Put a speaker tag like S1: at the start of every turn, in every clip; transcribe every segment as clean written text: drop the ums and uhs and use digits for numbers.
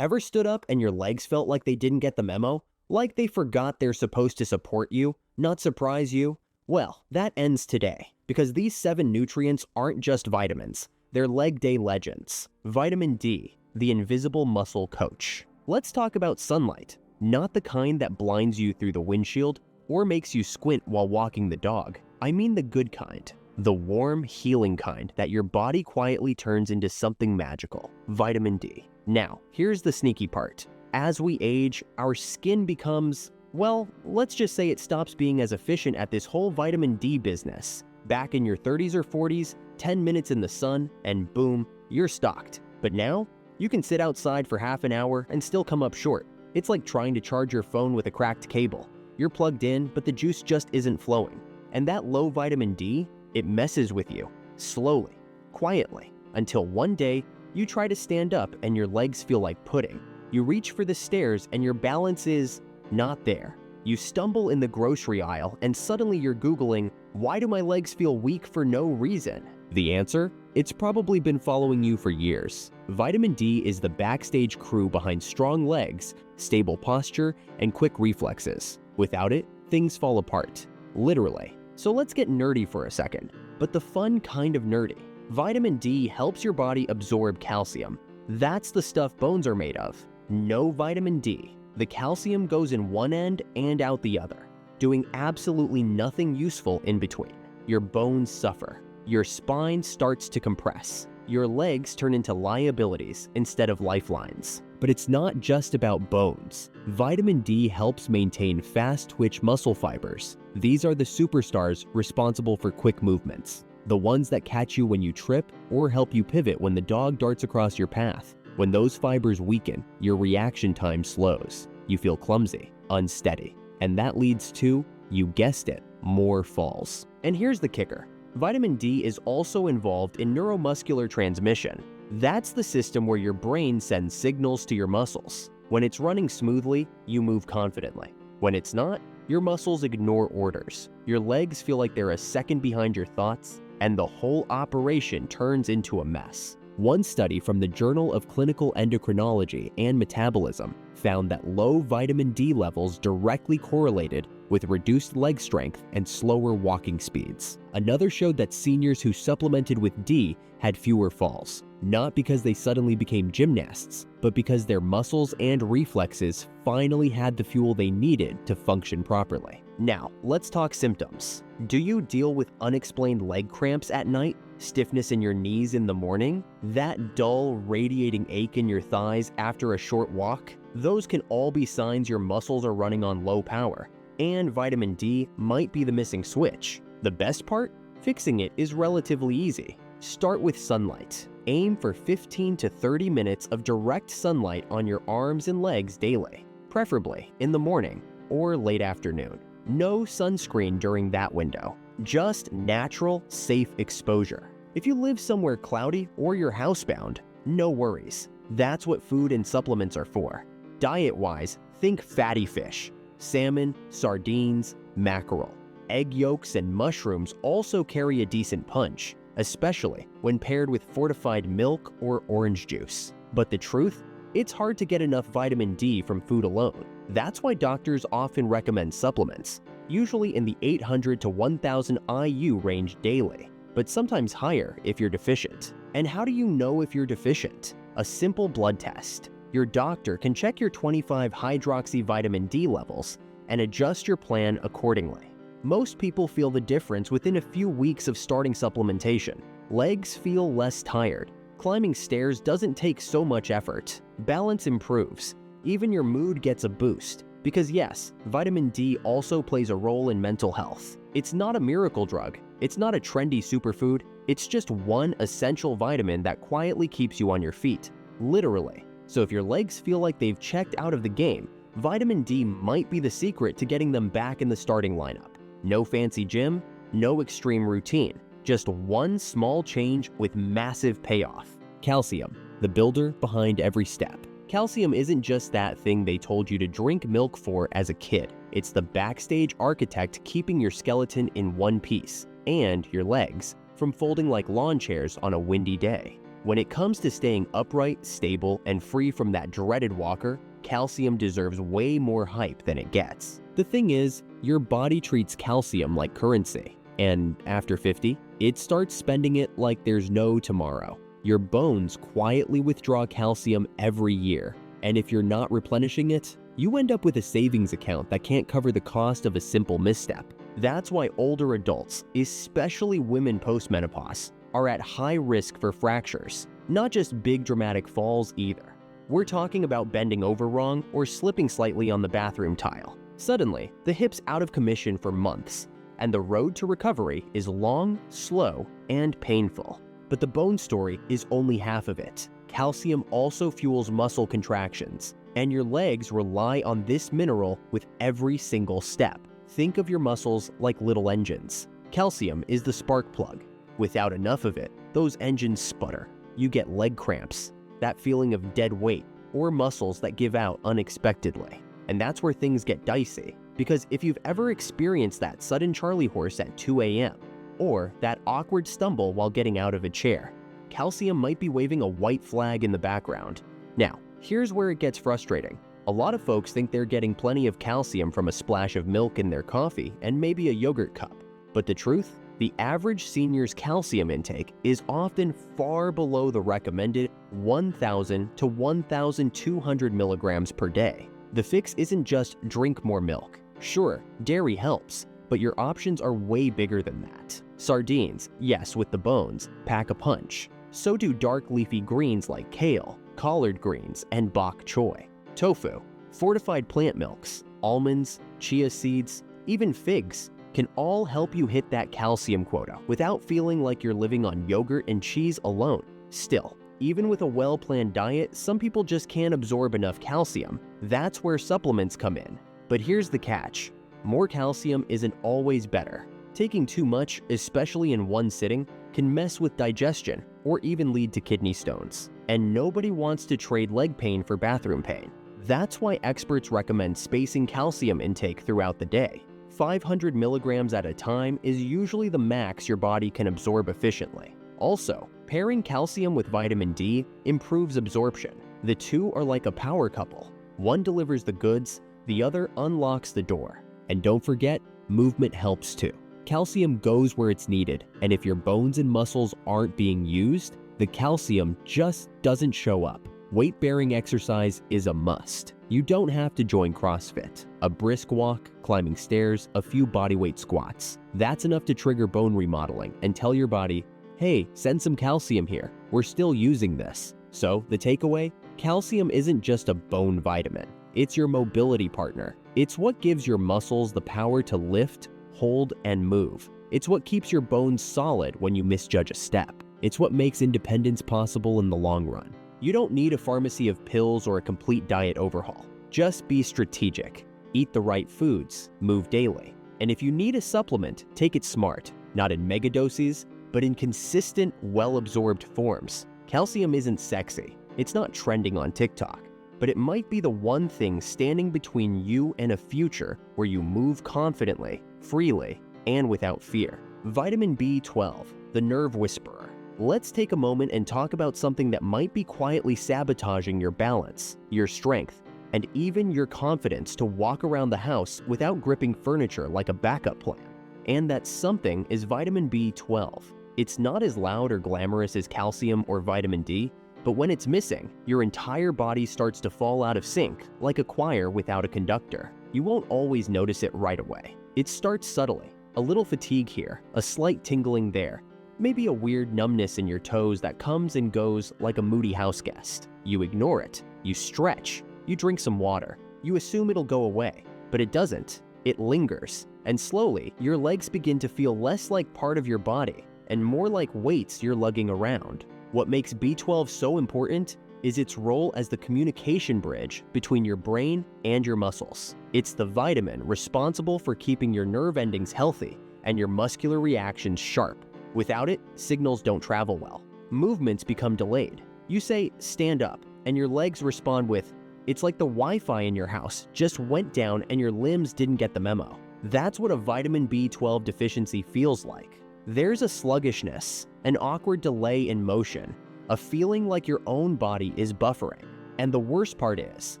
S1: Ever stood up and your legs felt like they didn't get the memo? Like they forgot they're supposed to support you, not surprise you? Well, that ends today, because these 7 nutrients aren't just vitamins, they're leg day legends. Vitamin D, the invisible muscle coach. Let's talk about sunlight, not the kind that blinds you through the windshield or makes you squint while walking the dog. I mean the good kind. The warm, healing kind that your body quietly turns into something magical. Vitamin D. Now, here's the sneaky part. As we age, our skin becomes, well, let's just say it stops being as efficient at this whole vitamin D business. Back in your 30s or 40s, 10 minutes in the sun, and boom, you're stocked. But now, you can sit outside for half an hour and still come up short. It's like trying to charge your phone with a cracked cable. You're plugged in, but the juice just isn't flowing. And that low vitamin D, it messes with you, slowly, quietly, until one day, you try to stand up and your legs feel like pudding. You reach for the stairs and your balance is not there. You stumble in the grocery aisle and suddenly you're Googling, why do my legs feel weak for no reason? The answer? It's probably been following you for years. Vitamin D is the backstage crew behind strong legs, stable posture, and quick reflexes. Without it, things fall apart. Literally. So let's get nerdy for a second, but the fun kind of nerdy. Vitamin D helps your body absorb calcium. That's the stuff bones are made of. No vitamin D. The calcium goes in one end and out the other, doing absolutely nothing useful in between. Your bones suffer. Your spine starts to compress. Your legs turn into liabilities instead of lifelines. But it's not just about bones. Vitamin D helps maintain fast-twitch muscle fibers. These are the superstars responsible for quick movements. The ones that catch you when you trip or help you pivot when the dog darts across your path. When those fibers weaken, your reaction time slows. You feel clumsy, unsteady. And that leads to, you guessed it, more falls. And here's the kicker. Vitamin D is also involved in neuromuscular transmission. That's the system where your brain sends signals to your muscles. When it's running smoothly, you move confidently. When it's not, your muscles ignore orders. Your legs feel like they're a second behind your thoughts, and the whole operation turns into a mess. One study from the Journal of Clinical Endocrinology and Metabolism found that low vitamin D levels directly correlated with reduced leg strength and slower walking speeds. Another showed that seniors who supplemented with D had fewer falls, not because they suddenly became gymnasts, but because their muscles and reflexes finally had the fuel they needed to function properly. Now, let's talk symptoms. Do you deal with unexplained leg cramps at night? Stiffness in your knees in the morning? That dull, radiating ache in your thighs after a short walk? Those can all be signs your muscles are running on low power, and vitamin D might be the missing switch. The best part? Fixing it is relatively easy. Start with sunlight. Aim for 15 to 30 minutes of direct sunlight on your arms and legs daily, preferably in the morning or late afternoon. No sunscreen during that window. Just natural, safe exposure. If you live somewhere cloudy or you're housebound, no worries. That's what food and supplements are for. Diet-wise, think fatty fish, salmon, sardines, mackerel. Egg yolks and mushrooms also carry a decent punch, especially when paired with fortified milk or orange juice. But the truth? It's hard to get enough vitamin D from food alone. That's why doctors often recommend supplements, usually in the 800 to 1000 IU range daily, but sometimes higher if you're deficient. And how do you know if you're deficient? A simple blood test. Your doctor can check your 25-hydroxy vitamin D levels and adjust your plan accordingly. Most people feel the difference within a few weeks of starting supplementation. Legs feel less tired. Climbing stairs doesn't take so much effort. Balance improves. Even your mood gets a boost. Because yes, vitamin D also plays a role in mental health. It's not a miracle drug. It's not a trendy superfood. It's just one essential vitamin that quietly keeps you on your feet. Literally. So if your legs feel like they've checked out of the game, vitamin D might be the secret to getting them back in the starting lineup. No fancy gym, no extreme routine. Just one small change with massive payoff. Calcium, the builder behind every step. Calcium isn't just that thing they told you to drink milk for as a kid. It's the backstage architect keeping your skeleton in one piece, and your legs, from folding like lawn chairs on a windy day. When it comes to staying upright, stable, and free from that dreaded walker, calcium deserves way more hype than it gets. The thing is, your body treats calcium like currency, and after 50, it starts spending it like there's no tomorrow. Your bones quietly withdraw calcium every year, and if you're not replenishing it, you end up with a savings account that can't cover the cost of a simple misstep. That's why older adults, especially women post-menopause, are at high risk for fractures, not just big dramatic falls either. We're talking about bending over wrong or slipping slightly on the bathroom tile. Suddenly, the hip's out of commission for months, and the road to recovery is long, slow, and painful. But the bone story is only half of it. Calcium also fuels muscle contractions, and your legs rely on this mineral with every single step. Think of your muscles like little engines. Calcium is the spark plug. Without enough of it, those engines sputter. You get leg cramps, that feeling of dead weight, or muscles that give out unexpectedly. And that's where things get dicey, because if you've ever experienced that sudden Charlie horse at 2 a.m., or that awkward stumble while getting out of a chair, calcium might be waving a white flag in the background. Now, here's where it gets frustrating. A lot of folks think they're getting plenty of calcium from a splash of milk in their coffee and maybe a yogurt cup. But the truth? The average senior's calcium intake is often far below the recommended 1,000 to 1,200 milligrams per day. The fix isn't just drink more milk. Sure, dairy helps, but your options are way bigger than that. Sardines, yes, with the bones, pack a punch. So do dark leafy greens like kale, collard greens, and bok choy. Tofu, fortified plant milks, almonds, chia seeds, even figs can all help you hit that calcium quota without feeling like you're living on yogurt and cheese alone. Still, even with a well-planned diet, some people just can't absorb enough calcium. That's where supplements come in. But here's the catch. More calcium isn't always better. Taking too much, especially in one sitting, can mess with digestion or even lead to kidney stones. And nobody wants to trade leg pain for bathroom pain. That's why experts recommend spacing calcium intake throughout the day. 500 milligrams at a time is usually the max your body can absorb efficiently. Also, pairing calcium with vitamin D improves absorption. The two are like a power couple. One delivers the goods, the other unlocks the door. And don't forget, movement helps too. Calcium goes where it's needed, and if your bones and muscles aren't being used, the calcium just doesn't show up. Weight-bearing exercise is a must. You don't have to join CrossFit. A brisk walk, climbing stairs, a few bodyweight squats. That's enough to trigger bone remodeling and tell your body, hey, send some calcium here. We're still using this. So the takeaway? Calcium isn't just a bone vitamin. It's your mobility partner. It's what gives your muscles the power to lift, hold, and move. It's what keeps your bones solid when you misjudge a step. It's what makes independence possible in the long run. You don't need a pharmacy of pills or a complete diet overhaul. Just be strategic. Eat the right foods, move daily. And if you need a supplement, take it smart. Not in mega doses, but in consistent, well-absorbed forms. Calcium isn't sexy. It's not trending on TikTok. But it might be the one thing standing between you and a future where you move confidently, freely, and without fear. Vitamin B12, the nerve whisperer. Let's take a moment and talk about something that might be quietly sabotaging your balance, your strength, and even your confidence to walk around the house without gripping furniture like a backup plan. And that something is vitamin B12. It's not as loud or glamorous as calcium or vitamin D, but when it's missing, your entire body starts to fall out of sync, like a choir without a conductor. You won't always notice it right away. It starts subtly. A little fatigue here, a slight tingling there, maybe a weird numbness in your toes that comes and goes like a moody house guest. You ignore it. You stretch. You drink some water. You assume it'll go away, but it doesn't. It lingers. And slowly, your legs begin to feel less like part of your body and more like weights you're lugging around. What makes B12 so important is its role as the communication bridge between your brain and your muscles. It's the vitamin responsible for keeping your nerve endings healthy and your muscular reactions sharp. Without it, signals don't travel well. Movements become delayed. You say, stand up, and your legs respond with, it's like the Wi-Fi in your house just went down and your limbs didn't get the memo. That's what a vitamin B12 deficiency feels like. There's a sluggishness, an awkward delay in motion, a feeling like your own body is buffering. And the worst part is,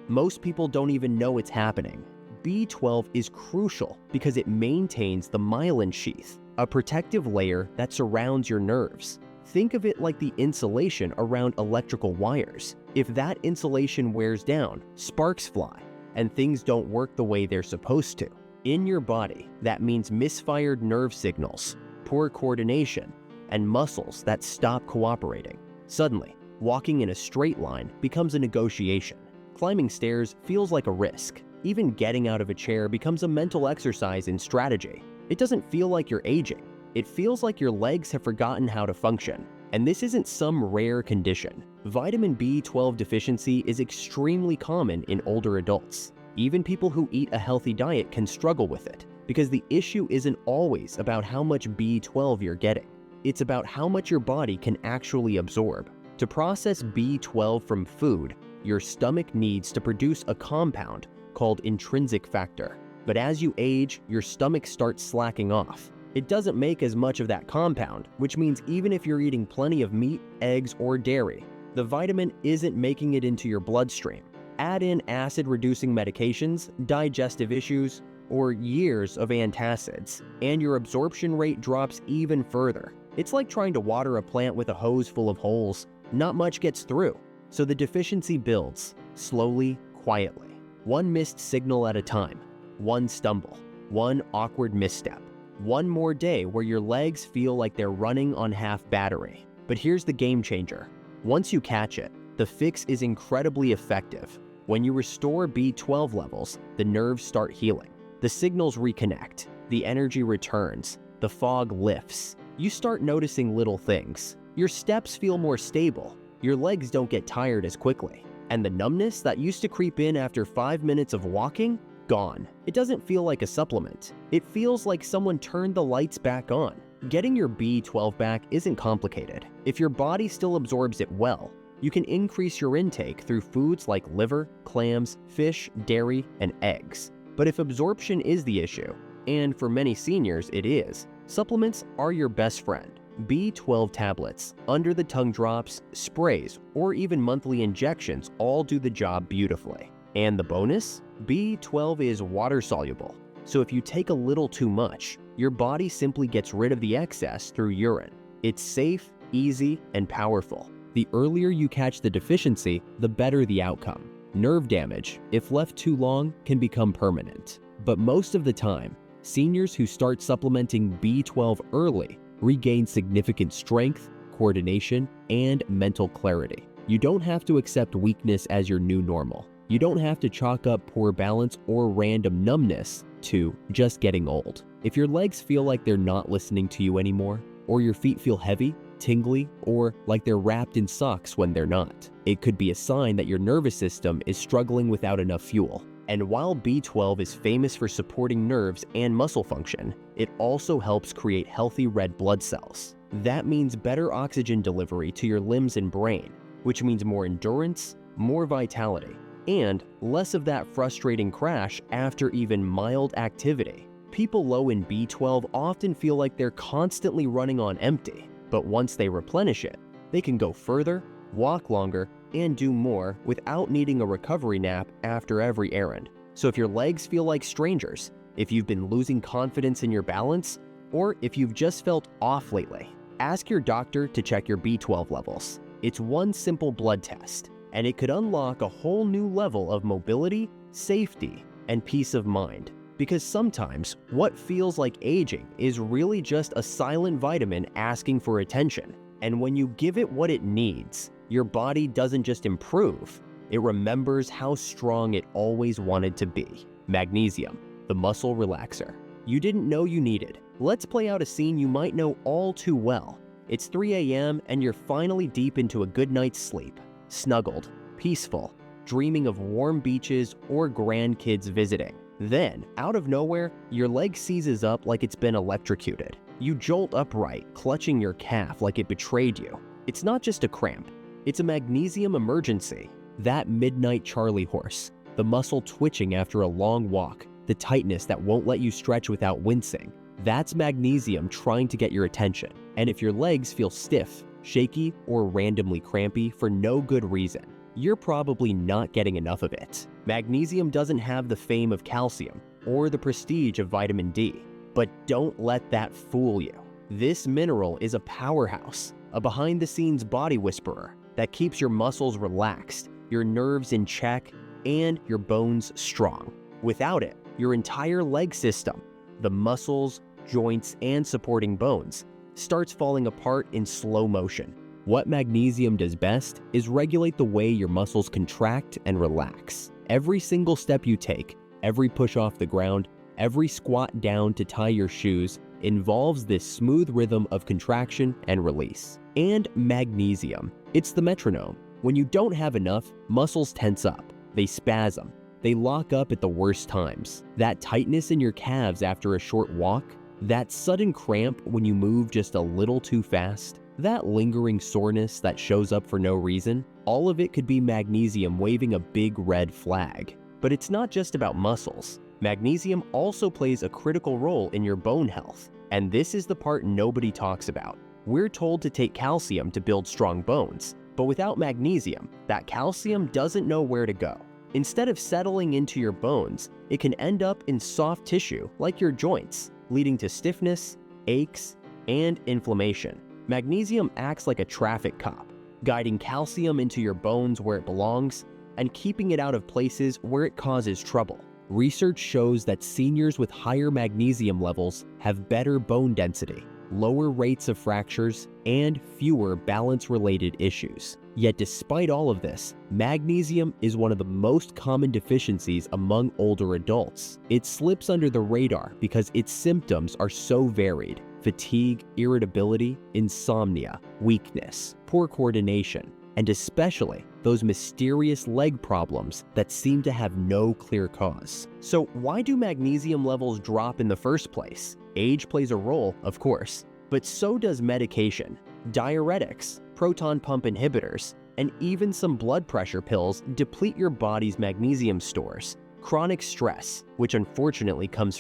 S1: most people don't even know it's happening. B12 is crucial because it maintains the myelin sheath, a protective layer that surrounds your nerves. Think of it like the insulation around electrical wires. If that insulation wears down, sparks fly, and things don't work the way they're supposed to. In your body, that means misfired nerve signals, poor coordination, and muscles that stop cooperating. Suddenly, walking in a straight line becomes a negotiation. Climbing stairs feels like a risk. Even getting out of a chair becomes a mental exercise in strategy. It doesn't feel like you're aging. It feels like your legs have forgotten how to function. And this isn't some rare condition. Vitamin B12 deficiency is extremely common in older adults. Even people who eat a healthy diet can struggle with it, because the issue isn't always about how much B12 you're getting. It's about how much your body can actually absorb. To process B12 from food, your stomach needs to produce a compound called intrinsic factor. But as you age, your stomach starts slacking off. It doesn't make as much of that compound, which means even if you're eating plenty of meat, eggs, or dairy, the vitamin isn't making it into your bloodstream. Add in acid-reducing medications, digestive issues, or years of antacids, and your absorption rate drops even further. It's like trying to water a plant with a hose full of holes. Not much gets through. So the deficiency builds, slowly, quietly. One missed signal at a time. One stumble. One awkward misstep. One more day where your legs feel like they're running on half battery. But here's the game changer. Once you catch it, the fix is incredibly effective. When you restore B12 levels, the nerves start healing. The signals reconnect. The energy returns. The fog lifts. You start noticing little things. Your steps feel more stable. Your legs don't get tired as quickly. And the numbness that used to creep in after 5 minutes of walking? Gone. It doesn't feel like a supplement. It feels like someone turned the lights back on. Getting your B12 back isn't complicated. If your body still absorbs it well, you can increase your intake through foods like liver, clams, fish, dairy, and eggs. But if absorption is the issue, and for many seniors it is, supplements are your best friend. B12 tablets, under-the-tongue drops, sprays, or even monthly injections all do the job beautifully. And the bonus? B12 is water-soluble, so if you take a little too much, your body simply gets rid of the excess through urine. It's safe, easy, and powerful. The earlier you catch the deficiency, the better the outcome. Nerve damage, if left too long, can become permanent. But most of the time, seniors who start supplementing B12 early regain significant strength, coordination, and mental clarity. You don't have to accept weakness as your new normal. You don't have to chalk up poor balance or random numbness to just getting old. If your legs feel like they're not listening to you anymore, or your feet feel heavy, tingly, or like they're wrapped in socks when they're not, it could be a sign that your nervous system is struggling without enough fuel. And while B12 is famous for supporting nerves and muscle function, it also helps create healthy red blood cells. That means better oxygen delivery to your limbs and brain, which means more endurance, more vitality, and less of that frustrating crash after even mild activity. People low in B12 often feel like they're constantly running on empty, but once they replenish it, they can go further, walk longer, and do more without needing a recovery nap after every errand. So if your legs feel like strangers, if you've been losing confidence in your balance, or if you've just felt off lately, ask your doctor to check your B12 levels. It's one simple blood test, and it could unlock a whole new level of mobility, safety, and peace of mind. Because sometimes, what feels like aging is really just a silent vitamin asking for attention. And when you give it what it needs, your body doesn't just improve, it remembers how strong it always wanted to be. Magnesium, the muscle relaxer. You didn't know you needed. Let's play out a scene you might know all too well. It's 3 a.m. and you're finally deep into a good night's sleep. Snuggled, peaceful, dreaming of warm beaches or grandkids visiting. Then, out of nowhere, your leg seizes up like it's been electrocuted. You jolt upright, clutching your calf like it betrayed you. It's not just a cramp, it's a magnesium emergency. That midnight Charlie horse, the muscle twitching after a long walk, the tightness that won't let you stretch without wincing. That's magnesium trying to get your attention. And if your legs feel stiff, shaky, or randomly crampy for no good reason, you're probably not getting enough of it. Magnesium doesn't have the fame of calcium or the prestige of vitamin D, but don't let that fool you. This mineral is a powerhouse, a behind-the-scenes body whisperer that keeps your muscles relaxed, your nerves in check, and your bones strong. Without it, your entire leg system, the muscles, joints, and supporting bones, starts falling apart in slow motion. What magnesium does best is regulate the way your muscles contract and relax. Every single step you take, every push off the ground, every squat down to tie your shoes involves this smooth rhythm of contraction and release. And magnesium, it's the metronome. When you don't have enough, muscles tense up, they spasm, they lock up at the worst times. That tightness in your calves after a short walk, that sudden cramp when you move just a little too fast, that lingering soreness that shows up for no reason, all of it could be magnesium waving a big red flag. But it's not just about muscles. Magnesium also plays a critical role in your bone health, and this is the part nobody talks about. We're told to take calcium to build strong bones, but without magnesium, that calcium doesn't know where to go. Instead of settling into your bones, it can end up in soft tissue like your joints, leading to stiffness, aches, and inflammation. Magnesium acts like a traffic cop, guiding calcium into your bones where it belongs and keeping it out of places where it causes trouble. Research shows that seniors with higher magnesium levels have better bone density, lower rates of fractures, and fewer balance-related issues. Yet despite all of this, magnesium is one of the most common deficiencies among older adults. It slips under the radar because its symptoms are so varied: fatigue, irritability, insomnia, weakness, poor coordination, and especially those mysterious leg problems that seem to have no clear cause. So why do magnesium levels drop in the first place? Age plays a role, of course, but so does medication. Diuretics, proton pump inhibitors, and even some blood pressure pills deplete your body's magnesium stores. Chronic stress, which unfortunately comes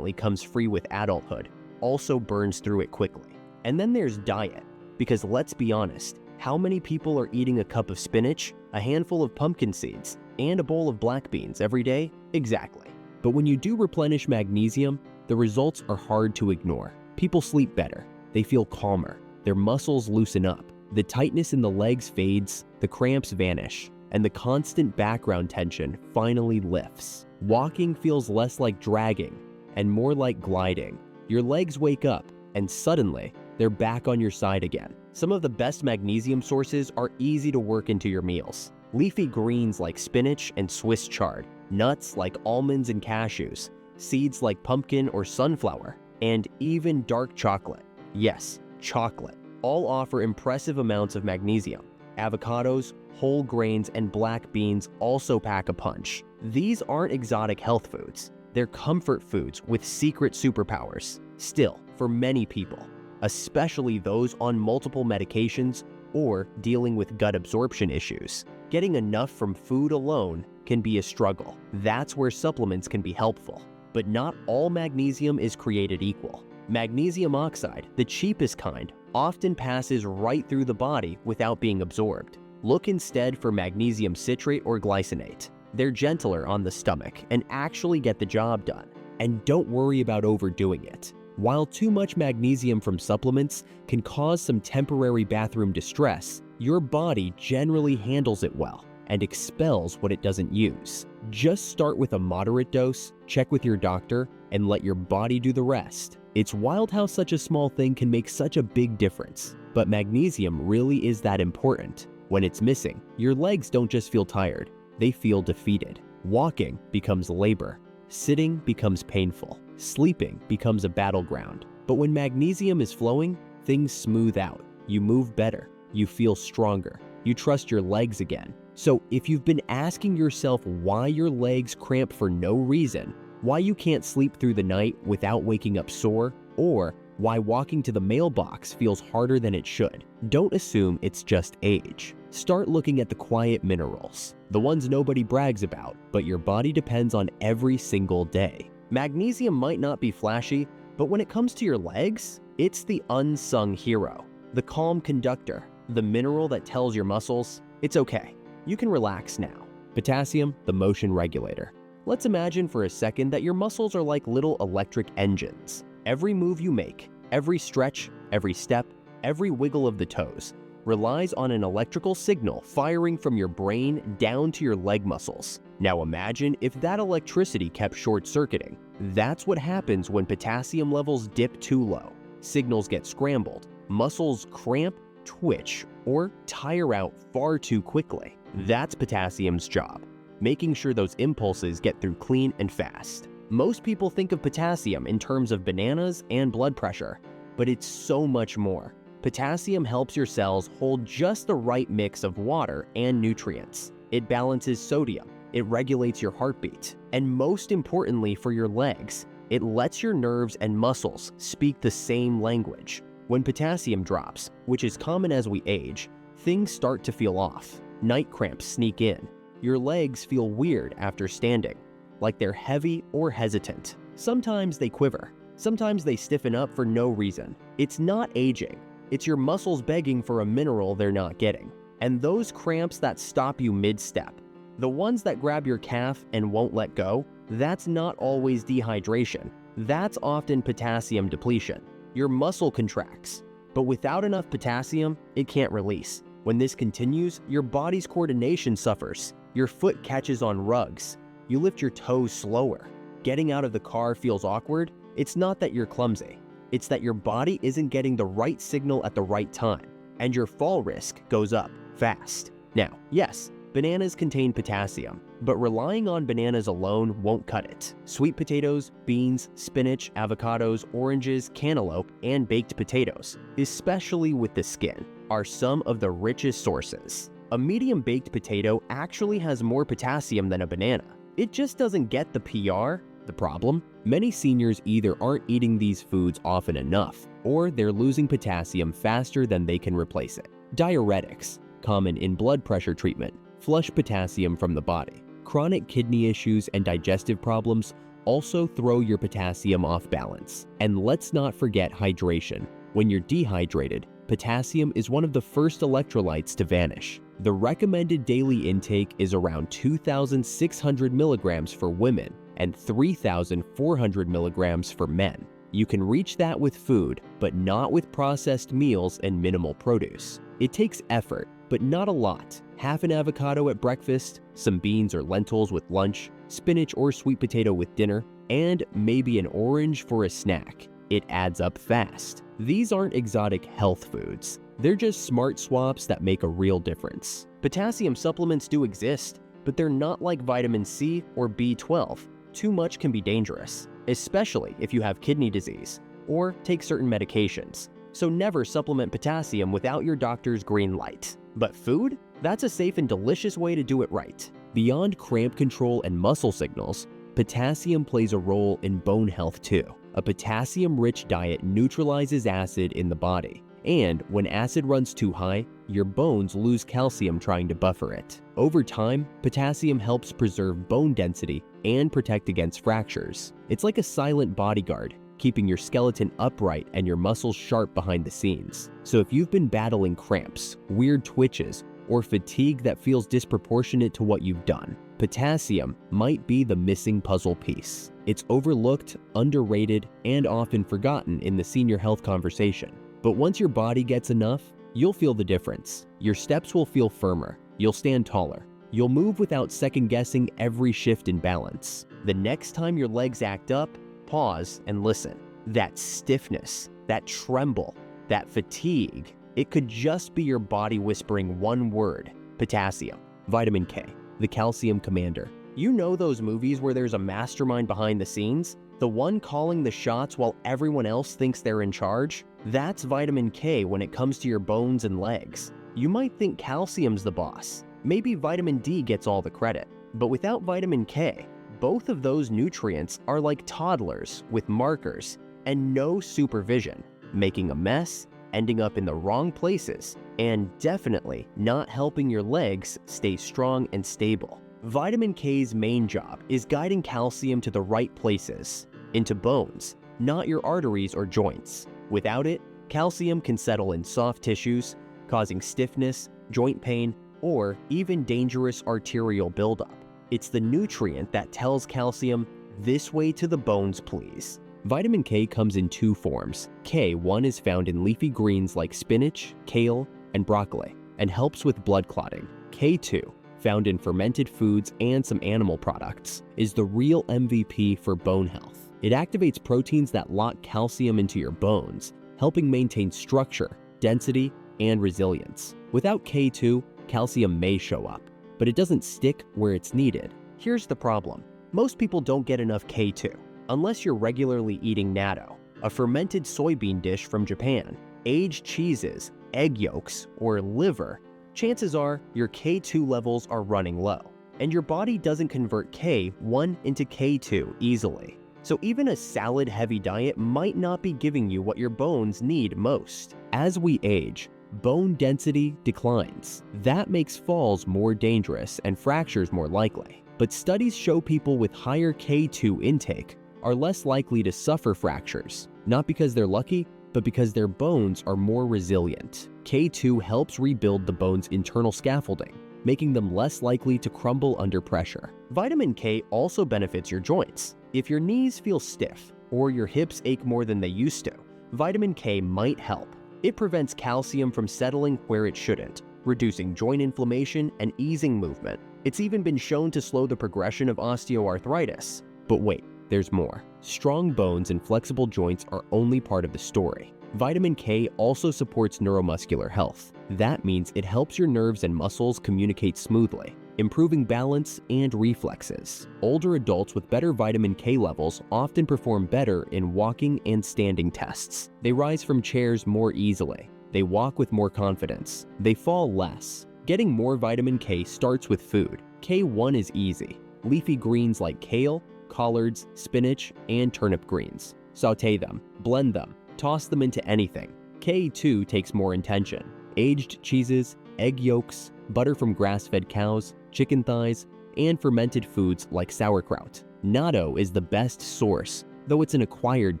S1: free with adulthood, also burns through it quickly. And then there's diet, because let's be honest, how many people are eating a cup of spinach, a handful of pumpkin seeds, and a bowl of black beans every day? Exactly. But when you do replenish magnesium, the results are hard to ignore. People sleep better, they feel calmer, their muscles loosen up, the tightness in the legs fades, the cramps vanish, and the constant background tension finally lifts. Walking feels less like dragging and more like gliding. Your legs wake up, and suddenly, they're back on your side again. Some of the best magnesium sources are easy to work into your meals. Leafy greens like spinach and Swiss chard, nuts like almonds and cashews, seeds like pumpkin or sunflower, and even dark chocolate. Yes, chocolate. All offer impressive amounts of magnesium. Avocados, whole grains, and black beans also pack a punch. These aren't exotic health foods. They're comfort foods with secret superpowers. Still, for many people, especially those on multiple medications or dealing with gut absorption issues, getting enough from food alone can be a struggle. That's where supplements can be helpful. But not all magnesium is created equal. Magnesium oxide, the cheapest kind, often passes right through the body without being absorbed. Look instead for magnesium citrate or glycinate. They're gentler on the stomach and actually get the job done. And don't worry about overdoing it. While too much magnesium from supplements can cause some temporary bathroom distress, your body generally handles it well and expels what it doesn't use. Just start with a moderate dose, check with your doctor, and let your body do the rest. It's wild how such a small thing can make such a big difference, but magnesium really is that important. When it's missing, your legs don't just feel tired, they feel defeated. Walking becomes labor, sitting becomes painful, sleeping becomes a battleground. But when magnesium is flowing, things smooth out. You move better, you feel stronger, you trust your legs again. So if you've been asking yourself why your legs cramp for no reason, why you can't sleep through the night without waking up sore, or why walking to the mailbox feels harder than it should, don't assume it's just age. Start looking at the quiet minerals, the ones nobody brags about, but your body depends on every single day. Magnesium might not be flashy, but when it comes to your legs, it's the unsung hero. the calm conductor, the mineral that tells your muscles, it's okay, you can relax now. Potassium, the motion regulator. Let's imagine for a second that your muscles are like little electric engines. Every move you make, every stretch, every step, every wiggle of the toes relies on an electrical signal firing from your brain down to your leg muscles. Now imagine if that electricity kept short-circuiting. That's what happens when potassium levels dip too low. Signals get scrambled, muscles cramp, twitch, or tire out far too quickly. That's potassium's job, making sure those impulses get through clean and fast. Most people think of potassium in terms of bananas and blood pressure, but it's so much more. Potassium helps your cells hold just the right mix of water and nutrients. It balances sodium, it regulates your heartbeat, and most importantly for your legs, it lets your nerves and muscles speak the same language. When potassium drops, which is common as we age, things start to feel off. Night cramps sneak in. Your legs feel weird after standing, like they're heavy or hesitant. Sometimes they quiver. Sometimes they stiffen up for no reason. It's not aging. It's your muscles begging for a mineral they're not getting. And those cramps that stop you mid-step, the ones that grab your calf and won't let go, that's not always dehydration. That's often potassium depletion. Your muscle contracts, but without enough potassium, it can't release. When this continues, your body's coordination suffers. Your foot catches on rugs. You lift your toes slower. Getting out of the car feels awkward. It's not that you're clumsy. It's that your body isn't getting the right signal at the right time, and your fall risk goes up fast. Now, yes, bananas contain potassium, but relying on bananas alone won't cut it. Sweet potatoes, beans, spinach, avocados, oranges, cantaloupe, and baked potatoes, especially with the skin, are some of the richest sources. A medium baked potato actually has more potassium than a banana. It just doesn't get the PR. The problem? Many seniors either aren't eating these foods often enough, or they're losing potassium faster than they can replace it. Diuretics, common in blood pressure treatment, flush potassium from the body. Chronic kidney issues and digestive problems also throw your potassium off balance. And let's not forget hydration. When you're dehydrated, potassium is one of the first electrolytes to vanish. The recommended daily intake is around 2,600 milligrams for women and 3,400 milligrams for men. You can reach that with food, but not with processed meals and minimal produce. It takes effort, but not a lot. Half an avocado at breakfast, some beans or lentils with lunch, spinach or sweet potato with dinner, and maybe an orange for a snack. It adds up fast. These aren't exotic health foods. They're just smart swaps that make a real difference. Potassium supplements do exist, but they're not like vitamin C or B12. Too much can be dangerous, especially if you have kidney disease or take certain medications. So never supplement potassium without your doctor's green light. But food? That's a safe and delicious way to do it right. Beyond cramp control and muscle signals, potassium plays a role in bone health too. A potassium-rich diet neutralizes acid in the body, and when acid runs too high, your bones lose calcium trying to buffer it. Over time, potassium helps preserve bone density and protect against fractures. It's like a silent bodyguard, keeping your skeleton upright and your muscles sharp behind the scenes. So if you've been battling cramps, weird twitches, or fatigue that feels disproportionate to what you've done, potassium might be the missing puzzle piece. It's overlooked, underrated, and often forgotten in the senior health conversation. But once your body gets enough, you'll feel the difference. Your steps will feel firmer, you'll stand taller, you'll move without second-guessing every shift in balance. The next time your legs act up, pause and listen. That stiffness, that tremble, that fatigue, it could just be your body whispering one word: potassium. Vitamin K, the calcium commander. You know those movies where there's a mastermind behind the scenes? The one calling the shots while everyone else thinks they're in charge? That's vitamin K when it comes to your bones and legs. You might think calcium's the boss. Maybe vitamin D gets all the credit. But without vitamin K, both of those nutrients are like toddlers with markers and no supervision, making a mess, ending up in the wrong places, and definitely not helping your legs stay strong and stable. Vitamin K's main job is guiding calcium to the right places, into bones, not your arteries or joints. Without it, Calcium can settle in soft tissues, causing stiffness, joint pain, or even dangerous arterial buildup. It's the nutrient that tells calcium, "This way to the bones, please." Vitamin K comes in two forms. K1 is found in leafy greens like spinach, kale, and broccoli, and helps with blood clotting. K2, found in fermented foods and some animal products, is the real MVP for bone health. It activates proteins that lock calcium into your bones, helping maintain structure, density, and resilience. Without K2, calcium may show up, but it doesn't stick where it's needed. Here's the problem. Most people don't get enough K2, unless you're regularly eating natto, a fermented soybean dish from Japan, aged cheeses, egg yolks, or liver. Chances are your K2 levels are running low, and your body doesn't convert K1 into K2 easily. So even a salad-heavy diet might not be giving you what your bones need most. As we age, bone density declines. That makes falls more dangerous and fractures more likely. But studies show people with higher K2 intake are less likely to suffer fractures, not because they're lucky, but because their bones are more resilient. K2 helps rebuild the bone's internal scaffolding, making them less likely to crumble under pressure. Vitamin K also benefits your joints. If your knees feel stiff or your hips ache more than they used to, vitamin K might help. It prevents calcium from settling where it shouldn't, reducing joint inflammation and easing movement. It's even been shown to slow the progression of osteoarthritis. But wait, there's more. Strong bones and flexible joints are only part of the story. Vitamin K also supports neuromuscular health. That means it helps your nerves and muscles communicate smoothly, improving balance and reflexes. Older adults with better vitamin K levels often perform better in walking and standing tests. They rise from chairs more easily. They walk with more confidence. They fall less. Getting more vitamin K starts with food. K1 is easy. Leafy greens like kale, collards, spinach, and turnip greens. Sauté them, blend them, toss them into anything. K2 takes more intention. Aged cheeses, egg yolks, butter from grass-fed cows, chicken thighs, and fermented foods like sauerkraut. Natto is the best source, though it's an acquired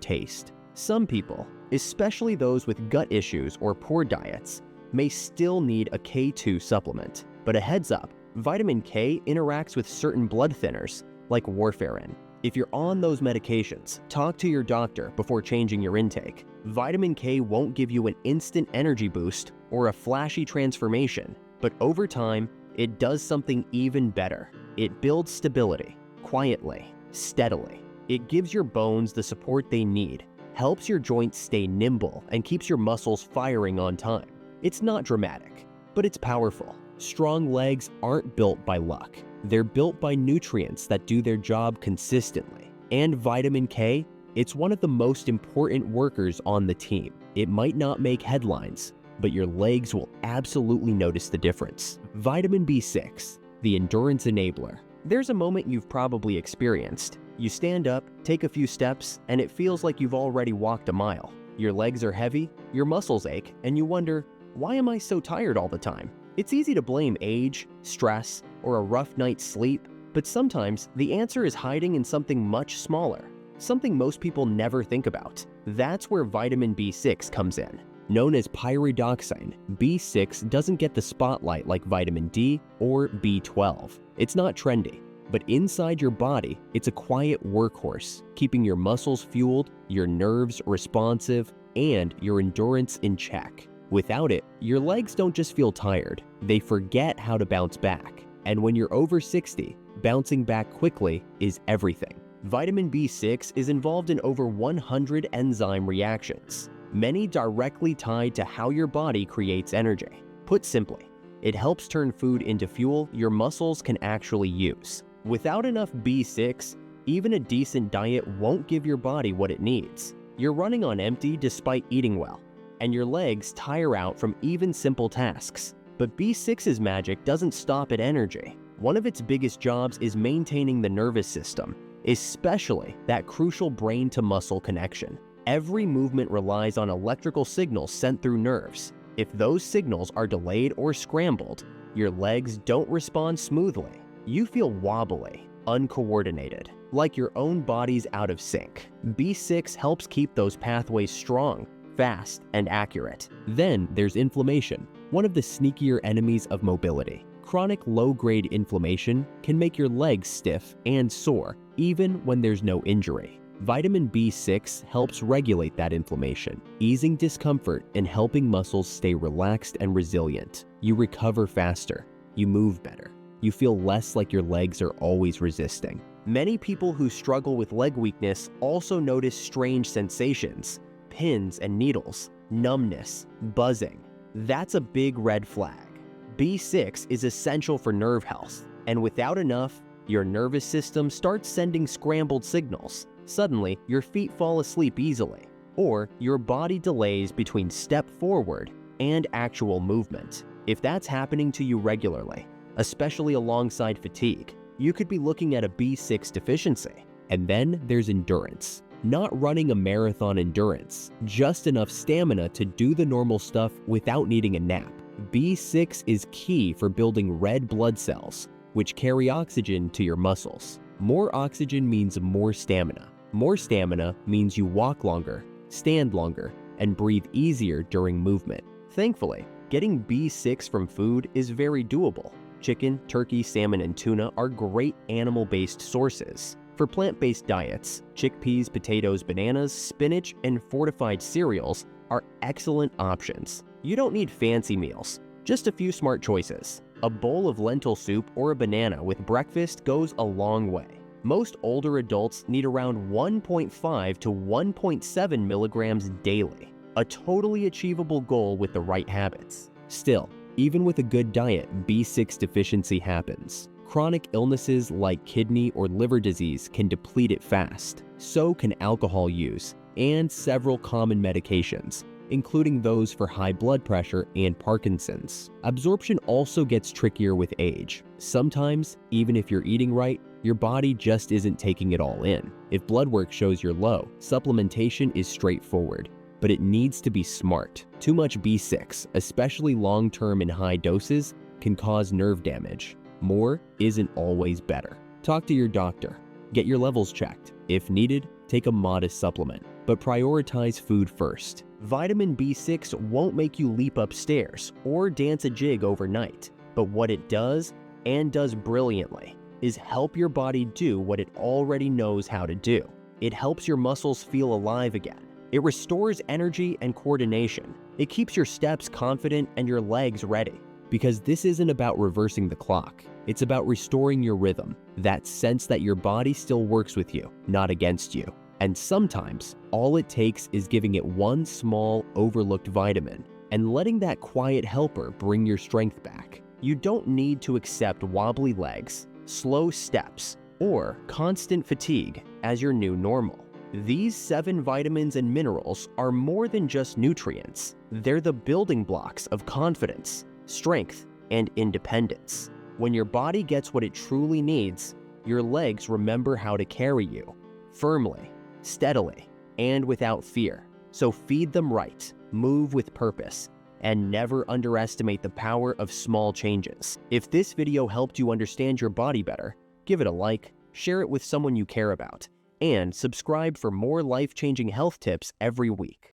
S1: taste. Some people, especially those with gut issues or poor diets, may still need a K2 supplement. But a heads up, vitamin K interacts with certain blood thinners, like warfarin. If you're on those medications, talk to your doctor before changing your intake. Vitamin K won't give you an instant energy boost or a flashy transformation, but over time, it does something even better. It builds stability, quietly, steadily. It gives your bones the support they need, helps your joints stay nimble, and keeps your muscles firing on time. It's not dramatic, but it's powerful. Strong legs aren't built by luck. They're built by nutrients that do their job consistently. And vitamin K, it's one of the most important workers on the team. It might not make headlines, but your legs will absolutely notice the difference. Vitamin B6, the endurance enabler. There's a moment you've probably experienced. You stand up, take a few steps, and it feels like you've already walked a mile. Your legs are heavy, your muscles ache, and you wonder, why am I so tired all the time? It's easy to blame age, stress, or a rough night's sleep, but sometimes the answer is hiding in something much smaller, something most people never think about. That's where vitamin B6 comes in. Known as pyridoxine, B6 doesn't get the spotlight like vitamin D or B12. It's not trendy, but inside your body, it's a quiet workhorse, keeping your muscles fueled, your nerves responsive, and your endurance in check. Without it, your legs don't just feel tired, they forget how to bounce back. And when you're over 60, bouncing back quickly is everything. Vitamin B6 is involved in over 100 enzyme reactions, many directly tied to how your body creates energy. Put simply, it helps turn food into fuel your muscles can actually use. Without enough B6, even a decent diet won't give your body what it needs. You're running on empty despite eating well, and your legs tire out from even simple tasks. But B6's magic doesn't stop at energy. One of its biggest jobs is maintaining the nervous system, especially that crucial brain-to-muscle connection. Every movement relies on electrical signals sent through nerves. If those signals are delayed or scrambled, your legs don't respond smoothly. You feel wobbly, uncoordinated, like your own body's out of sync. B6 helps keep those pathways strong, fast and accurate. Then there's inflammation, one of the sneakier enemies of mobility. Chronic low-grade inflammation can make your legs stiff and sore, even when there's no injury. Vitamin B6 helps regulate that inflammation, easing discomfort and helping muscles stay relaxed and resilient. You recover faster, you move better, you feel less like your legs are always resisting. Many people who struggle with leg weakness also notice strange sensations, pins and needles, numbness, buzzing. That's a big red flag. B6 is essential for nerve health, and without enough, your nervous system starts sending scrambled signals. Suddenly, your feet fall asleep easily, or your body delays between step forward and actual movement. If that's happening to you regularly, especially alongside fatigue, you could be looking at a B6 deficiency. And then there's endurance. Not running a marathon endurance, just enough stamina to do the normal stuff without needing a nap. B6 is key for building red blood cells, which carry oxygen to your muscles. More oxygen means more stamina. More stamina means you walk longer, stand longer, and breathe easier during movement. Thankfully, getting B6 from food is very doable. Chicken, turkey, salmon, and tuna are great animal-based sources. For plant-based diets, chickpeas, potatoes, bananas, spinach, and fortified cereals are excellent options. You don't need fancy meals, just a few smart choices. A bowl of lentil soup or a banana with breakfast goes a long way. Most older adults need around 1.5 to 1.7 milligrams daily, a totally achievable goal with the right habits. Still, even with a good diet, B6 deficiency happens. Chronic illnesses like kidney or liver disease can deplete it fast. So can alcohol use and several common medications, including those for high blood pressure and Parkinson's. Absorption also gets trickier with age. Sometimes, even if you're eating right, your body just isn't taking it all in. If blood work shows you're low, supplementation is straightforward, but it needs to be smart. Too much B6, especially long-term in high doses, can cause nerve damage. More isn't always better. Talk to your doctor. Get your levels checked. If needed, take a modest supplement, but prioritize food first. Vitamin B6 won't make you leap upstairs or dance a jig overnight, but what it does, and does brilliantly, is help your body do what it already knows how to do. It helps your muscles feel alive again. It restores energy and coordination. It keeps your steps confident and your legs ready. Because this isn't about reversing the clock. It's about restoring your rhythm, that sense that your body still works with you, not against you. And sometimes, all it takes is giving it one small, overlooked vitamin and letting that quiet helper bring your strength back. You don't need to accept wobbly legs, slow steps, or constant fatigue as your new normal. These 7 vitamins and minerals are more than just nutrients. They're the building blocks of confidence, strength, and independence. When your body gets what it truly needs, your legs remember how to carry you, firmly, steadily, and without fear. So feed them right, move with purpose, and never underestimate the power of small changes. If this video helped you understand your body better, give it a like, share it with someone you care about, and subscribe for more life-changing health tips every week.